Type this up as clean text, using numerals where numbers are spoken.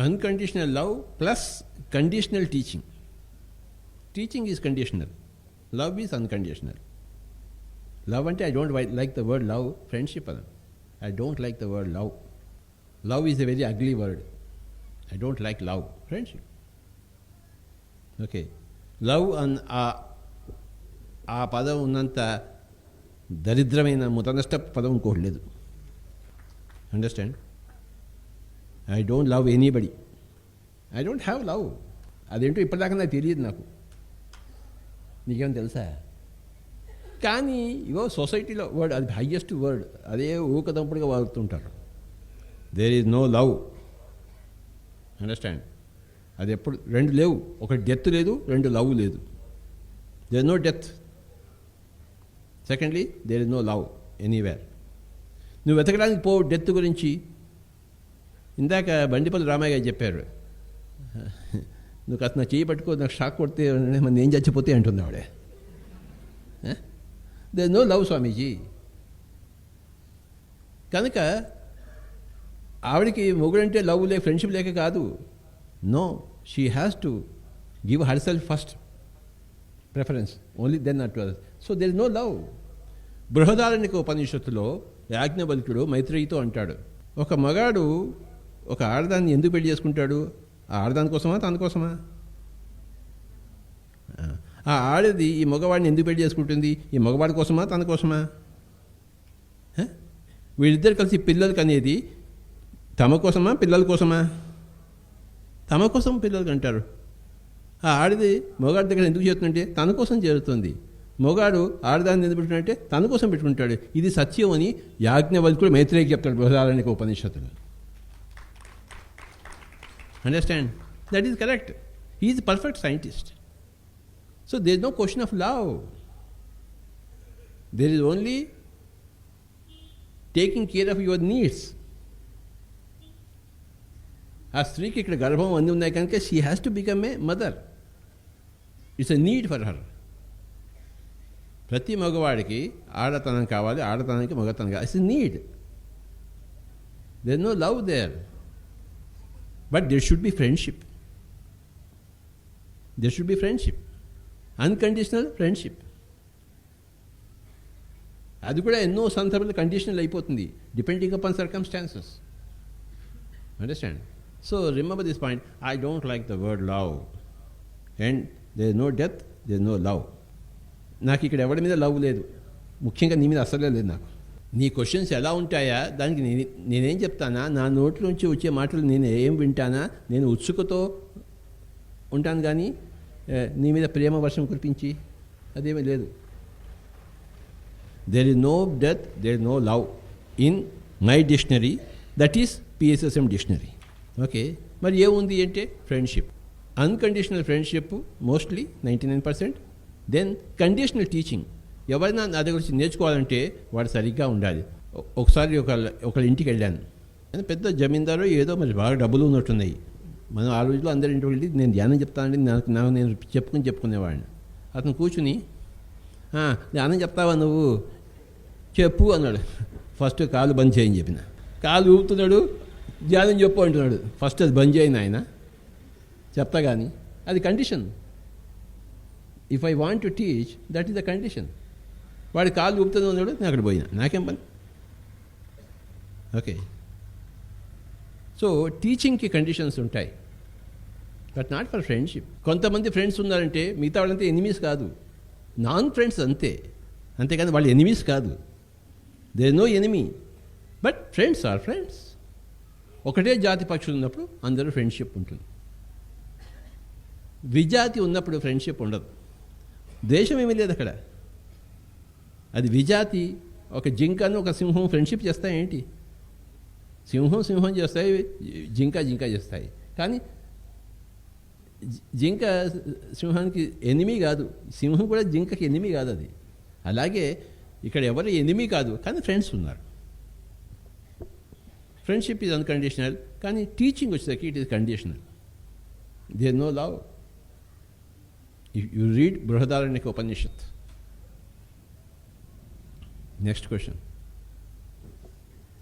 Unconditional love plus conditional teaching. Teaching is conditional. Love is unconditional. Love ante I don't like the word love. Friendship adam. I don't like the word love. Love is a very ugly word. I don't like love. Friendship. Okay. Love and ఆ పదం ఉన్నంత దరిద్రమైన ముతనష్ట పదం ఇంకోటి లేదు. Understand? I don't love anybody. I don't have love. అదేంటో ఇప్పటిదాకా నాకు తెలియదు. నాకు నీకేమో తెలుసా? కానీ ఇగో సొసైటీలో వర్డ్, అది హయ్యెస్ట్ వర్డ్, అదే ఊకదంపుడుగా వాడుతుంటారు. There is no love. Understand? అది ఎప్పుడు రెండు లేవు. ఒకటి డెత్ లేదు, రెండు లవ్ లేదు. There is no death. Secondly there is no love anywhere. నువ్వు వెతకడానికి పో డెత్ గురించి. ఇందాక బండిపల్లి రామయ్య గారు చెప్పారు, నువ్వు కాస్త నా చేయి పట్టుకో, నాకు షాక్ కొడితే మన ఏం చచ్చిపోతే అంటుంది ఆవిడే. There no love Swamiji. కనుక ఆవిడకి మొగుడంటే లవ్ లేక ఫ్రెండ్షిప్ లేక కాదు. No, she has to give her self first preference, only then not to others. So there is no love. Brihadaranyaka ఉపనిషత్తులో యాజ్ఞవల్క్యుడు మైత్రేయితో అంటాడు, ఒక మగాడు ఒక ఆడదాన్ని ఎందుకు పెళ్లి చేసుకుంటాడు? ఆ ఆడదాని కోసమా, తన కోసమా? ఆ ఆడది ఈ మగవాడిని ఎందుకు పెళ్లి చేసుకుంటుంది? ఈ మగవాడి కోసమా, తన కోసమా? వీళ్ళిద్దరు కలిసి పిల్లలకి అనేది తమ కోసమా, పిల్లల కోసమా? తమ కోసం పిల్లలకి అంటారు. ఆ ఆడది మొగాడి దగ్గర ఎందుకు చేస్తుందంటే తన కోసం చేరుతుంది. మొగాడు ఆడదాన్ని ఎందుకు పెట్టుకుంటే తన కోసం పెట్టుకుంటాడు. ఇది సత్యం అని యాజ్ఞవల్క్యుడు మైత్రేయికి చెప్తాడు బృహదారణ్యక ఉపనిషత్తులు. Understand? That is correct. He is perfect scientist. So there is no question of love. There is only taking care of your needs. ఆ స్త్రీకి ఇక్కడ గర్భం అన్నీ ఉన్నాయి కనుక she has to become a mother. It's a need for her. ప్రతి మగవాడికి ఆడతనం కావాలి, ఆడతనానికి మగతనం కావాలి. It's a need. There no love there, but there should be friendship. There should be friendship, unconditional friendship. అది కూడా ఎన్నో సందర్భాలు కండిషనల్ అయిపోతుంది, depending upon circumstances. Understand? So remember this point. I don't like the word love. And there is no death, there is no love. నాకు ఇక్కడ ఎవరి మీద love లేదు, ముఖ్యంగా నీ మీద అసలే లేదు. నాకు నీ క్వశ్చన్స్ ఎలా ఉంటాయా దానికి నేనేం చెప్తానా? నా నోట్లోంచి వచ్చే మాటలు నేను ఏం వింటానా? నేను ఉత్సుకతో ఉంటాను, కానీ నీ మీద ప్రేమ వర్షం కురిపించి అదేమీ లేదు. There is no death, there is no love in my dictionary, that is PSSM dictionary. Okay, మరి ఏముంది అంటే friendship, unconditional friendship mostly 99%. Then conditional teaching. ఎవరైనా నా దగ్గర వచ్చి నేర్చుకోవాలంటే వాడు సరిగ్గా ఉండాలి. ఒకసారి ఒకళ్ళ ఇంటికి వెళ్ళాను. పెద్ద జమీందారు ఏదో మరి బాగా డబ్బులు ఉన్నట్టున్నాయి. మనం ఆ రోజుల్లో అందరి ఇంటికి వెళ్ళి నేను ధ్యానం చెప్తానండి, నాకు నేను చెప్పుకునేవాడిని. అతను కూర్చుని ధ్యానం చెప్తావా నువ్వు, చెప్పు అన్నాడు. ఫస్ట్ కాలు బంద్ చేయని చెప్పిన. కాలు ఊపుతున్నాడు, ధ్యానం చెప్పు అంటున్నాడు. ఫస్ట్ అది బంద్ చేయను ఆయన, చెప్తా కానీ అది condition. If I want to teach, that is the condition. వాడి కాలు ఊపుతుంది ఉన్నాడు, నేను అక్కడ పోయినా, నాకేం పని? ఓకే, సో టీచింగ్కి కండిషన్స్ ఉంటాయి, బట్ నాట్ ఫర్ ఫ్రెండ్షిప్. కొంతమంది ఫ్రెండ్స్ ఉన్నారంటే మిగతా వాళ్ళంతా ఎనిమీస్ కాదు, నాన్ ఫ్రెండ్స్ అంతే, అంతేకాని వాళ్ళు ఎనిమీస్ కాదు. There is no enemy, but friends are friends. ఒకటే జాతి పక్షులు ఉన్నప్పుడు అందరూ ఫ్రెండ్షిప్ ఉంటుంది. విజాతి ఉన్నప్పుడు ఫ్రెండ్షిప్ ఉండదు. ద్వేషం ఏమీ లేదు అక్కడ. అది విజాతి. ఒక జింకను ఒక సింహం ఫ్రెండ్షిప్ చేస్తాయేంటి? సింహం చేస్తాయి, జింక చేస్తాయి. కానీ జింక సింహానికి ఎనిమీ కాదు, సింహం కూడా జింకకి ఎనిమీ కాదు. అది అలాగే ఇక్కడ ఎవరు ఎనిమీ కాదు, కానీ ఫ్రెండ్స్ ఉన్నారు. ఫ్రెండ్షిప్ ఈజ్ అన్కండిషనల్, కానీ టీచింగ్ వచ్చేసరికి it is conditional. There no love. You read Brihadaranyaka Upanishad. Next question.